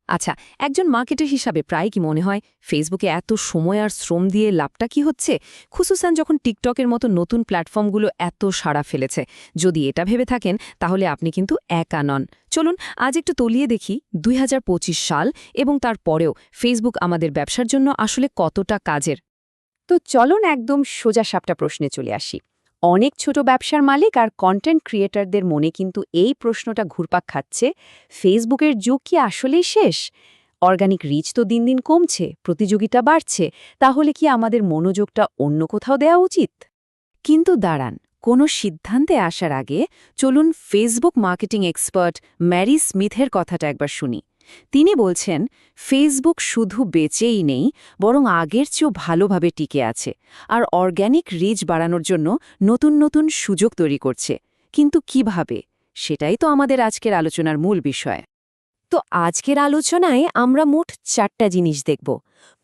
আচ্ছা, একজন মার্কেটার হিসাবে প্রায় কি মনে হয় ফেসবুকে এত সময় আর শ্রম দিয়ে লাভটা কি হচ্ছে, খুসুসান যখন টিকটকের মতো নতুন প্ল্যাটফর্মগুলো এত সাড়া ফেলেছে? যদি এটা ভেবে থাকেন তাহলে আপনি কিন্তু একা নন। চলুন আজ একটু তলিয়ে দেখি ২০২৫ সাল এবং তারপরেও ফেসবুক আমাদের ব্যবসার জন্য আসলে কতটা কাজের। তো চলুন একদম সোজাসাপটা প্রশ্নে চলে আসি। অনেক ছোট ব্যবসার মালিক আর কন্টেন্ট ক্রিয়েটরদের মনে কিন্তু এই প্রশ্নটা ঘুরপাক খাচ্ছে, ফেসবুকের যুগ কি আসলেই শেষ? অর্গানিক রিচ তো দিন দিন কমছে, প্রতিযোগিতা বাড়ছে, তাহলে কি আমাদের মনোযোগটা অন্য কোথাও দেওয়া উচিত? কিন্তু দাঁড়ান, কোনো সিদ্ধান্তে আসার আগে চলুন ফেসবুক মার্কেটিং এক্সপার্ট ম্যারি স্মিথের কথাটা একবার শুনি। তিনি বলছেন, ফেসবুক শুধু বেঁচেই নেই, বরং আগের চেয়েও ভালোভাবে টিকে আছে আর অর্গ্যানিক রিচ বাড়ানোর জন্য নতুন নতুন সুযোগ তৈরি করছে। কিন্তু কিভাবে? সেটাই তো আমাদের আজকের আলোচনার মূল বিষয়। তো আজকের আলোচনায় আমরা মোট 4টা জিনিস দেখব।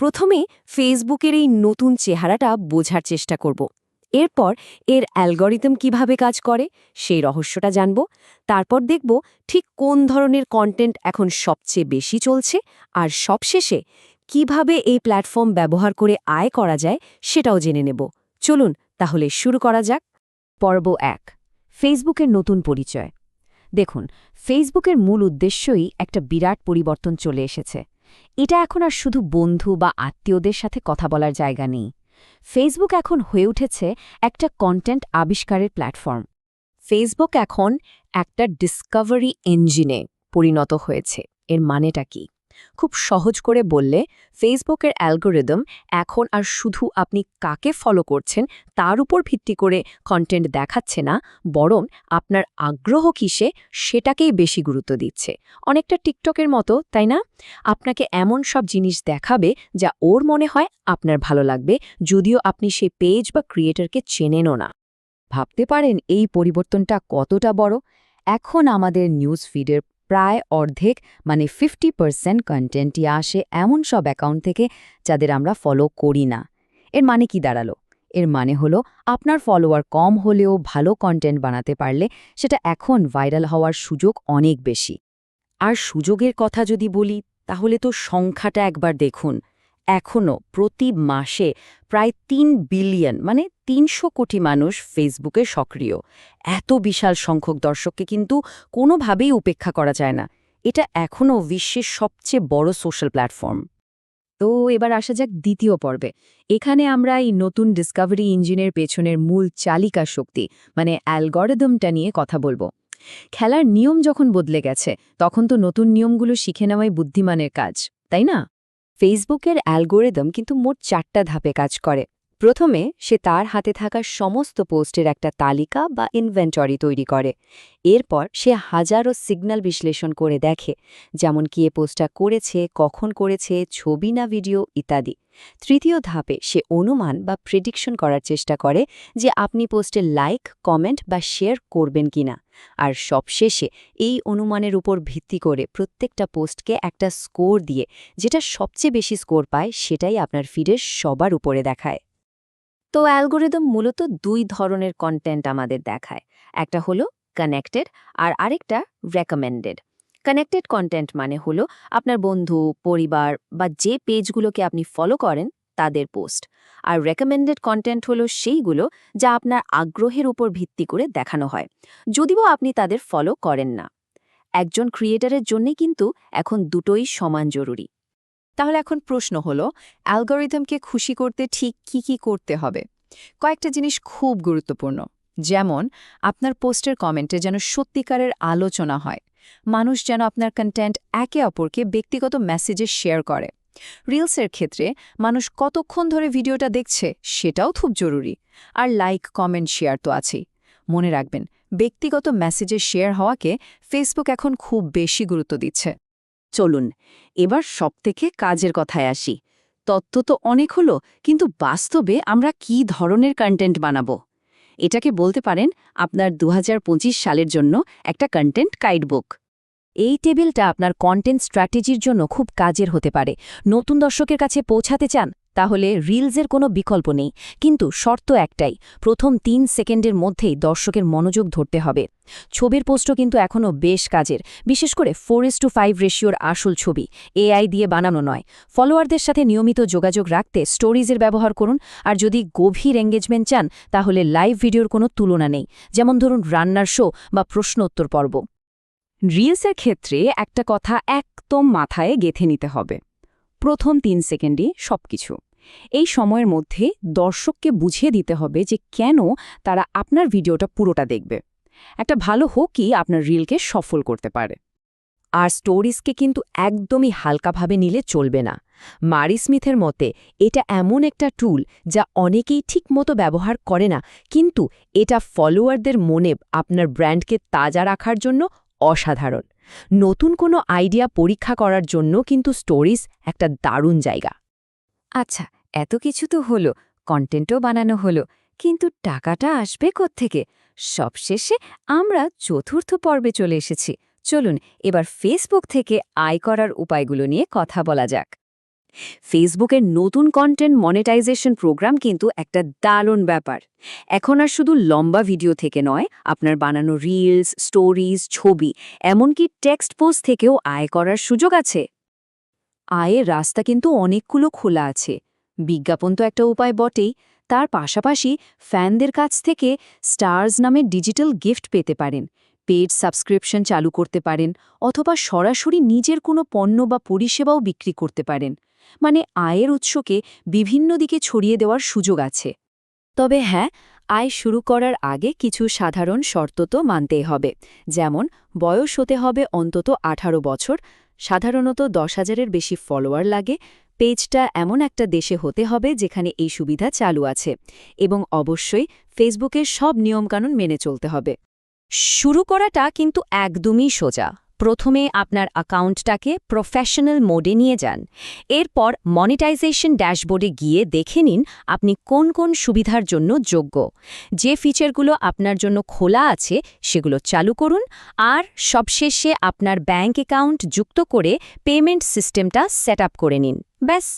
প্রথমে ফেসবুকের এই নতুন চেহারাটা বোঝার চেষ্টা করব। এরপর এর অ্যালগরিদম কিভাবে কাজ করে সেই রহস্যটা জানব। তারপর দেখব ঠিক কোন ধরনের কন্টেন্ট এখন সবচেয়ে বেশি চলছে, আর সবশেষে কিভাবে এই প্ল্যাটফর্ম ব্যবহার করে আয় করা যায় সেটাও জেনে নেব। চলুন তাহলে শুরু করা যাক। পর্ব 1, ফেসবুকের নতুন পরিচয়। দেখুন, ফেসবুকের মূল উদ্দেশ্যই একটা বিরাট পরিবর্তন চলে এসেছে। এটা এখন আর শুধু বন্ধু বা আত্মীয়দের সাথে কথা বলার জায়গা নেই। ফেসবুক এখন হয়ে উঠেছে একটা কন্টেন্ট আবিষ্কারের প্ল্যাটফর্ম। ফেসবুক এখন একটা ডিসকভারি ইঞ্জিনে পরিণত হয়েছে। এর মানেটা কি? খুব সহজ করে বললে, ফেসবুকের অ্যালগোরিদম এখন আর শুধু আপনি কাকে ফলো করছেন তার উপর ভিত্তি করে কন্টেন্ট দেখাচ্ছে না, বরং আপনার আগ্রহ কিসে সেটাকেই বেশি গুরুত্ব দিচ্ছে। অনেকটা টিকটকের মতো, তাই না? আপনাকে এমন সব জিনিস দেখাবে যা ওর মনে হয় আপনার ভালো লাগবে, যদিও আপনি সেই পেজ বা ক্রিয়েটরকে চেনেনও না। ভাবতে পারেন এই পরিবর্তনটা কতটা বড়? এখন আমাদের নিউজ ফিডের প্রায় অর্ধেক, মানে 50% কন্টেন্টই আসে এমন সব অ্যাকাউন্ট থেকে যাদের আমরা ফলো করি না। এর মানে কি দাঁড়ালো? এর মানে হলো আপনার ফলোয়ার কম হলেও ভালো কন্টেন্ট বানাতে পারলে সেটা এখন ভাইরাল হওয়ার সুযোগ অনেক বেশি। আর সুযোগের কথা যদি বলি, তাহলে তো সংখ্যাটা একবার দেখুন। এখনও প্রতি মাসে প্রায় 3 বিলিয়ন, মানে ৩০০ কোটি মানুষ ফেসবুকে সক্রিয়। এত বিশাল সংখ্যক দর্শককে কিন্তু কোনোভাবেই উপেক্ষা করা যায় না। এটা এখনও বিশ্বের সবচেয়ে বড় সোশ্যাল প্ল্যাটফর্ম। তো এবার আসা যাক দ্বিতীয় পর্বে। এখানে আমরা এই নতুন ডিসকভারি ইঞ্জিনের পেছনের মূল চালিকা শক্তি, মানে অ্যালগরিদমটা নিয়ে কথা বলবো। খেলার নিয়ম যখন বদলে গেছে, তখন তো নতুন নিয়মগুলো শিখে নেওয়াই বুদ্ধিমানের কাজ, তাই না? ফেসবুকের অ্যালগোরিদম কিন্তু মোট 4টা ধাপে কাজ করে। প্রথমে সে তার হাতে থাকা সমস্ত পোস্টের একটা তালিকা বা ইনভেন্টরি তৈরি করে। এরপর সে হাজারো সিগন্যাল বিশ্লেষণ করে দেখে, যেমন কি এ পোস্টটা করেছে, কখন করেছে, ছবি না ভিডিও ইত্যাদি। তৃতীয় ধাপে সে অনুমান বা প্রেডিকশন করার চেষ্টা করে যে আপনি পোস্টে লাইক, কমেন্ট বা শেয়ার করবেন কিনা। আর সবশেষে এই অনুমানের উপর ভিত্তি করে প্রত্যেকটা পোস্টকে একটা স্কোর দিয়ে, যেটা সবচেয়ে বেশি স্কোর পায় সেটাই আপনার ফিডের সবার উপরে দেখায়। তো অ্যালগোরিদম মূলত 2 ধরনের কন্টেন্ট আমাদের দেখায়। একটা হলো কানেক্টেড আর আরেকটা রেকমেন্ডেড। কানেক্টেড কন্টেন্ট মানে হলো আপনার বন্ধু, পরিবার বা যে পেজগুলোকে আপনি ফলো করেন তাদের পোস্ট। আর রেকমেন্ডেড কন্টেন্ট হলো সেইগুলো যা আপনার আগ্রহের উপর ভিত্তি করে দেখানো হয়, যদিও আপনি তাদের ফলো করেন না। একজন ক্রিয়েটরের জন্যে কিন্তু এখন দুটোই সমান জরুরি। তাহলে এখন প্রশ্ন হলো, অ্যালগরিদমকে খুশি করতে ঠিক কি করতে হবে? কয়েকটা জিনিস খুব গুরুত্বপূর্ণ। যেমন, আপনার পোস্টের কমেন্টে যেন সত্যিকারের আলোচনা হয়, মানুষ যেন আপনার কন্টেন্ট একে অপরকে ব্যক্তিগত মেসেজে শেয়ার করে। রিলসের ক্ষেত্রে মানুষ কতক্ষণ ধরে ভিডিওটা দেখছে সেটাও খুব জরুরি। আর লাইক, কমেন্ট, শেয়ার তো আছেই। মনে রাখবেন, ব্যক্তিগত মেসেজে শেয়ার হওয়াকে ফেসবুক এখন খুব বেশি গুরুত্ব দিচ্ছে। চলুন এবার সবথেকে কাজের কথায় আসি। তথ্য তো অনেক হলো, কিন্তু বাস্তবে আমরা কি ধরনের কন্টেন্ট বানাবো? এটাকে বলতে পারেন আপনার ২০২৫ সালের জন্য একটা কন্টেন্ট গাইডবুক। এই টেবিলটা আপনার কন্টেন্ট স্ট্র্যাটেজির জন্য খুব কাজের হতে পারে। নতুন দর্শকের কাছে পৌঁছাতে চান, তাহলে রিলসের কোনো বিকল্প নেই, কিন্তু শর্ত একটাই, প্রথম ৩ সেকেন্ডের মধ্যেই দর্শকের মনোযোগ ধরতে হবে। ছবির পোস্টও কিন্তু এখনও বেশ কাজের, বিশেষ করে 4:5 রেশিওর আসল ছবি, এআই দিয়ে বানানো নয়। ফলোয়ারদের সাথে নিয়মিত যোগাযোগ রাখতে স্টোরিজের ব্যবহার করুন, আর যদি গভীর এঙ্গেজমেন্ট চান তাহলে লাইভ ভিডিওর কোনো তুলনা নেই, যেমন ধরুন রান্নার শো বা প্রশ্ন উত্তর পর্ব। রিলসের ক্ষেত্রে একটা কথা একদম মাথায় গেঁথে নিতে হবে, প্রথম ৩ সেকেন্ডে সবকিছু। এই সময়ের মধ্যে দর্শককে বুঝিয়ে দিতে হবে যে কেন তারা আপনার ভিডিওটা পুরোটা দেখবে। একটা ভালো হোকই আপনার রিলকে সফল করতে পারে। আর স্টোরিজকে কিন্তু একদমই হালকাভাবে নিলে চলবে না। মারি স্মিথের মতে এটা এমন একটা টুল যা অনেকেই ঠিকমতো ব্যবহার করে না, কিন্তু এটা ফলোয়ারদের মনে আপনার ব্র্যান্ডকে তাজা রাখার জন্য অসাধারণ। নতুন কোনো আইডিয়া পরীক্ষা করার জন্য কিন্তু স্টোরিজ একটা দারুণ জায়গা। আচ্ছা, এত কিছু তো হলো, কন্টেন্টও বানানো হলো, কিন্তু টাকাটা আসবে কোত্থেকে? সবশেষে আমরা চতুর্থ পর্বে চলে এসেছি। চলুন এবার ফেসবুক থেকে আয় করার উপায়গুলো নিয়ে কথা বলা যাক। ফেসবুকের নতুন কন্টেন্ট মনিটাইজেশন প্রোগ্রাম কিন্তু একটা দারুণ ব্যাপার। এখন আর শুধু লম্বা ভিডিও থেকে নয়, আপনার বানানো রিলস, স্টোরিজ, ছবি, এমনকি টেক্সট পোস্ট থেকেও আয় করার সুযোগ আছে। আয়ের রাস্তা কিন্তু অনেকগুলো খোলা আছে। বিজ্ঞাপন তো একটা উপায় বটেই, তার পাশাপাশি ফ্যানদের কাছ থেকে স্টার্স নামে ডিজিটাল গিফট পেতে পারেন, পেড সাবস্ক্রিপশন চালু করতে পারেন, অথবা সরাসরি নিজের কোনো পণ্য বা পরিষেবাও বিক্রি করতে পারেন। মানে আয়ের উৎসকে বিভিন্ন দিকে ছড়িয়ে দেওয়ার সুযোগ আছে। তবে হ্যাঁ, আয় শুরু করার আগে কিছু সাধারণ শর্ত তো মানতেই হবে। যেমন বয়স হতে হবে অন্তত 18 বছর, সাধারণত 10,000-এর বেশি ফলোয়ার লাগে, পেজটা এমন একটা দেশে হতে হবে যেখানে এই সুবিধা চালু আছে, এবং অবশ্যই ফেসবুকের সব নিয়মকানুন মেনে চলতে হবে। শুরু করাটা কিন্তু একদমই সোজা। প্রথমে আপনার অ্যাকাউন্টটাকে প্রফেশনাল মোডে নিয়ে যান। এরপর মনিটাইজেশন ড্যাশবোর্ডে গিয়ে দেখে নিন আপনি কোন কোন সুবিধার জন্য যোগ্য। যে ফিচারগুলো আপনার জন্য খোলা আছে সেগুলো চালু করুন, আর সবশেষে আপনার ব্যাঙ্ক অ্যাকাউন্ট যুক্ত করে পেমেন্ট সিস্টেমটা সেট আপ করে নিন। ব্যাস।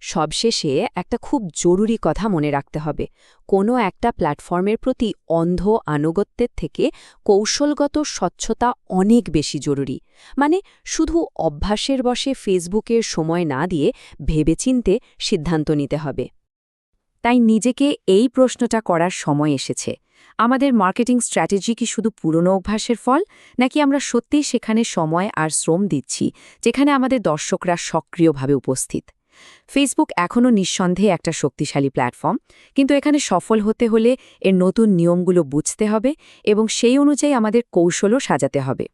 সবশেষে একটা খুব জরুরি কথা মনে রাখতে হবে, কোনো একটা প্ল্যাটফর্মের প্রতি অন্ধ আনুগত্যের থেকে কৌশলগত স্বচ্ছতা অনেক বেশি জরুরি। মানে শুধু অভ্যাসের বশে ফেসবুকের সময় না দিয়ে ভেবেচিন্তে সিদ্ধান্ত নিতে হবে। তাই নিজেকে এই প্রশ্নটা করার সময় এসেছে, আমাদের মার্কেটিং স্ট্র্যাটেজি কি শুধু পুরনো অভ্যাসের ফল, নাকি আমরা সত্যিই সেখানে সময় আর শ্রম দিচ্ছি যেখানে আমাদের দর্শকরা সক্রিয়ভাবে উপস্থিত? ফেসবুক এখনও নিঃসন্দেহে একটা শক্তিশালী প্ল্যাটফর্ম, কিন্তু এখানে সফল হতে হলে এর নতুন নিয়মগুলো বুঝতে হবে এবং সেই অনুযায়ী আমাদের কৌশলও সাজাতে হবে।